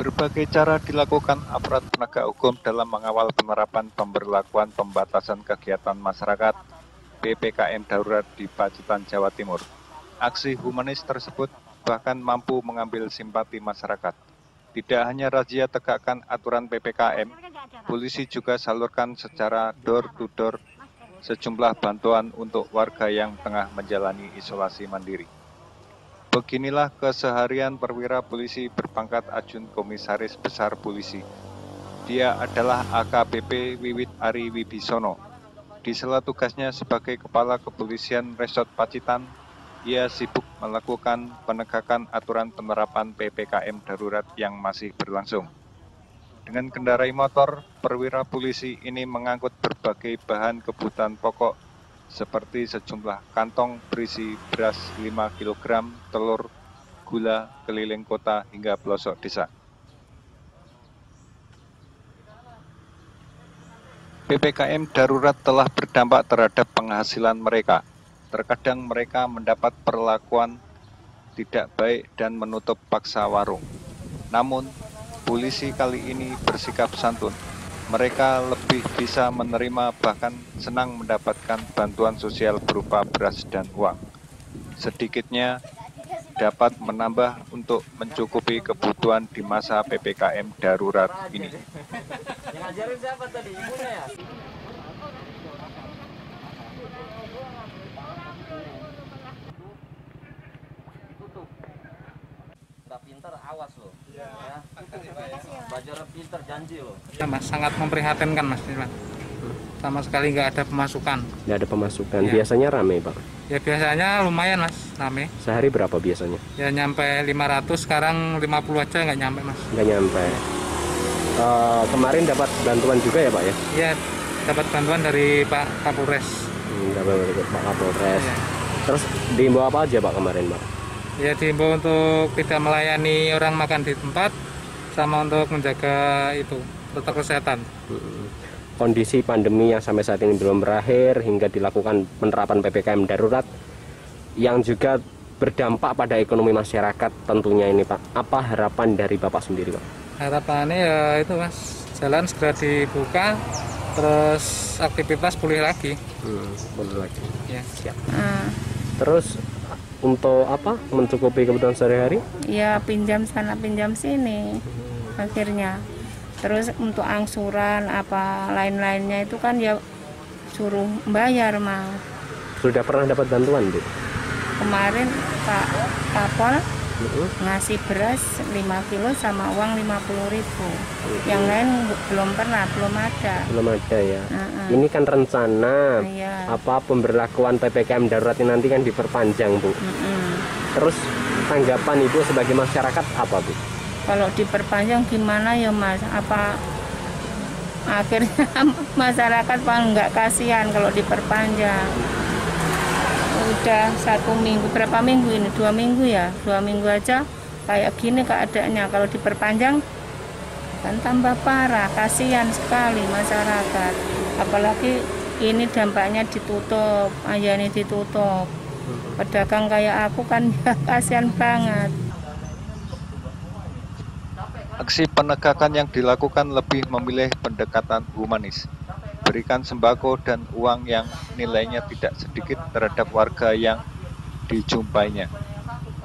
Berbagai cara dilakukan aparat penegak hukum dalam mengawal penerapan pemberlakuan pembatasan kegiatan masyarakat PPKM darurat di Pacitan, Jawa Timur. Aksi humanis tersebut bahkan mampu mengambil simpati masyarakat. Tidak hanya razia tegakkan aturan PPKM, polisi juga salurkan secara door-to-door sejumlah bantuan untuk warga yang tengah menjalani isolasi mandiri. Beginilah keseharian perwira polisi berpangkat Ajun Komisaris Besar Polisi. Dia adalah AKBP Wiwit Ari Wibisono. Di sela tugasnya sebagai Kepala Kepolisian Resort Pacitan, ia sibuk melakukan penegakan aturan penerapan PPKM darurat yang masih berlangsung. Dengan kendarai motor, perwira polisi ini mengangkut berbagai bahan kebutuhan pokok seperti sejumlah kantong berisi beras 5 kg, telur, gula, keliling kota hingga pelosok desa. PPKM darurat telah berdampak terhadap penghasilan mereka. Terkadang mereka mendapat perlakuan tidak baik dan menutup paksa warung. Namun, polisi kali ini bersikap santun. Mereka lebih bisa menerima bahkan senang mendapatkan bantuan sosial berupa beras dan uang. Sedikitnya dapat menambah untuk mencukupi kebutuhan di masa PPKM darurat ini. Yang ngajarin siapa tadi? Ibunya ya? Ditutup. Nggak pintar, awas loh. Ya. Belajar pintar, janji loh. Ya mas, sangat memprihatinkan mas. Sama sekali nggak ada pemasukan. Nggak ada pemasukan. Ya. Biasanya rame pak? Ya biasanya lumayan mas, rame. Sehari berapa biasanya? Ya nyampe 500, sekarang 50 aja nggak nyampe mas. Nggak nyampe. Kemarin dapat bantuan juga ya pak ya? Iya, dapat bantuan dari Pak Kapolres. Dapat dari Pak Kapolres. Ya. Terus diimbau apa aja pak kemarin pak? Ya diimbau untuk tidak melayani orang makan di tempat, sama untuk menjaga itu protokol kesehatan. Kondisi pandemi yang sampai saat ini belum berakhir hingga dilakukan penerapan PPKM darurat yang juga berdampak pada ekonomi masyarakat tentunya ini pak. Apa harapan dari bapak sendiri pak? Harapannya ya itu mas, jalan segera dibuka, terus aktivitas pulih lagi. Boleh lagi. Ya. Siap. Terus untuk apa mencukupi kebutuhan sehari-hari? Ya pinjam sana pinjam sini akhirnya. Terus untuk angsuran apa lain-lainnya itu kan ya suruh bayar mah. Sudah pernah dapat bantuan bu? Kemarin Pak Kapol ngasih beras 5 kilo sama uang 50.000. Yang lain belum pernah, belum ada. Belum ada ya. Ini kan rencana Iya. apa pemberlakuan PPKM darurat ini nanti kan diperpanjang bu. Terus tanggapan ibu sebagai masyarakat apa bu? Kalau diperpanjang gimana ya mas? Apa akhirnya masyarakat paling nggak kasihan kalau diperpanjang? Udah 1 minggu, berapa minggu ini? 2 minggu ya? 2 minggu aja kayak gini keadaannya. Kalau diperpanjang kan tambah parah, kasihan sekali masyarakat. Apalagi ini dampaknya ditutup, ini ditutup. Pedagang kayak aku kan ya kasihan banget. Aksi penegakan yang dilakukan lebih memilih pendekatan humanis. Berikan sembako dan uang yang nilainya tidak sedikit terhadap warga yang dijumpainya.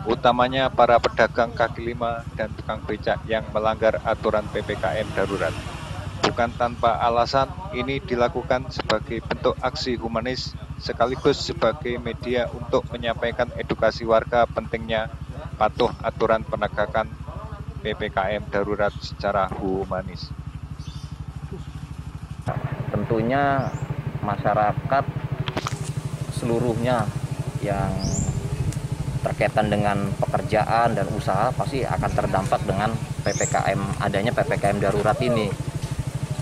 Utamanya para pedagang kaki lima dan tukang becak yang melanggar aturan PPKM darurat. Bukan tanpa alasan, ini dilakukan sebagai bentuk aksi humanis sekaligus sebagai media untuk menyampaikan edukasi warga pentingnya patuh aturan penegakan PPKM darurat secara humanis. Tentunya masyarakat seluruhnya yang berkaitan dengan pekerjaan dan usaha pasti akan terdampak dengan adanya PPKM darurat ini.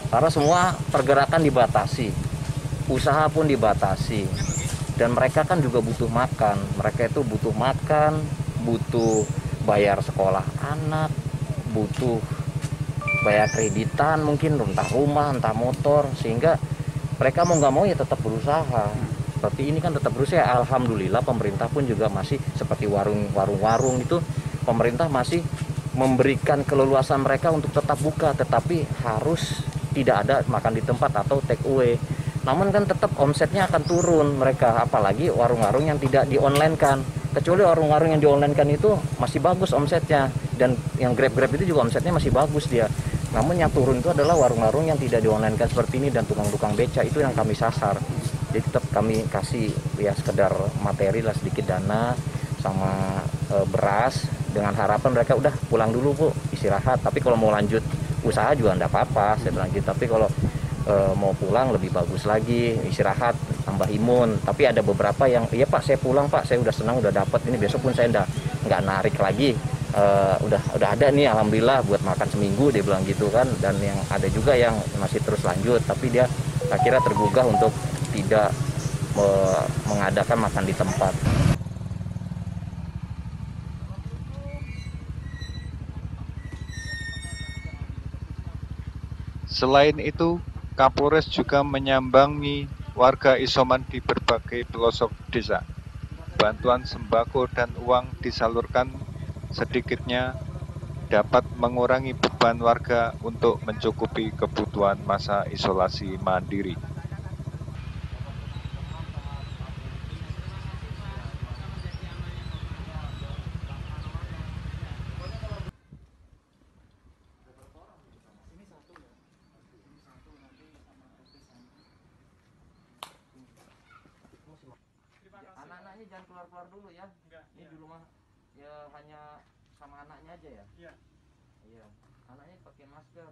Karena semua pergerakan dibatasi, usaha pun dibatasi, dan mereka kan juga butuh makan. Mereka itu butuh makan, butuh bayar sekolah anak, butuh bayar kreditan mungkin, entah rumah, entah motor, sehingga mereka mau nggak mau ya tetap berusaha. Seperti ini kan tetap berusaha. Alhamdulillah pemerintah pun juga masih seperti warung-warung itu, pemerintah masih memberikan keleluasan mereka untuk tetap buka, tetapi harus tidak ada makan di tempat atau take away. Namun kan tetap omsetnya akan turun mereka, apalagi warung-warung yang tidak di-online-kan. Kecuali warung-warung yang di-online-kan itu masih bagus omsetnya, dan yang Grab-Grab itu juga omsetnya masih bagus dia. Namun yang turun itu adalah warung-warung yang tidak di-online-kan seperti ini dan tukang-tukang beca, itu yang kami sasar. Jadi tetap kami kasih ya sekedar materi lah, sedikit dana sama beras, dengan harapan mereka udah pulang dulu Bu, istirahat. Tapi kalau mau lanjut usaha juga enggak apa-apa, saya bilang gitu. Tapi kalau mau pulang lebih bagus lagi, istirahat, tambah imun. Tapi ada beberapa yang, iya Pak saya pulang Pak, saya udah senang, udah dapat ini, besok pun saya nggak narik lagi. Udah ada nih alhamdulillah buat makan seminggu, dia bilang gitu kan. Dan yang ada juga yang masih terus lanjut, tapi dia akhirnya tergugah untuk tidak mengadakan makan di tempat. Selain itu, Kapolres juga menyambangi warga isoman di berbagai pelosok desa. Bantuan sembako dan uang disalurkan, sedikitnya dapat mengurangi beban warga untuk mencukupi kebutuhan masa isolasi mandiri. Anak-anaknya jangan keluar-keluar dulu ya. Ini di rumah ya hanya sama anaknya aja ya. Iya. Anaknya pakai masker.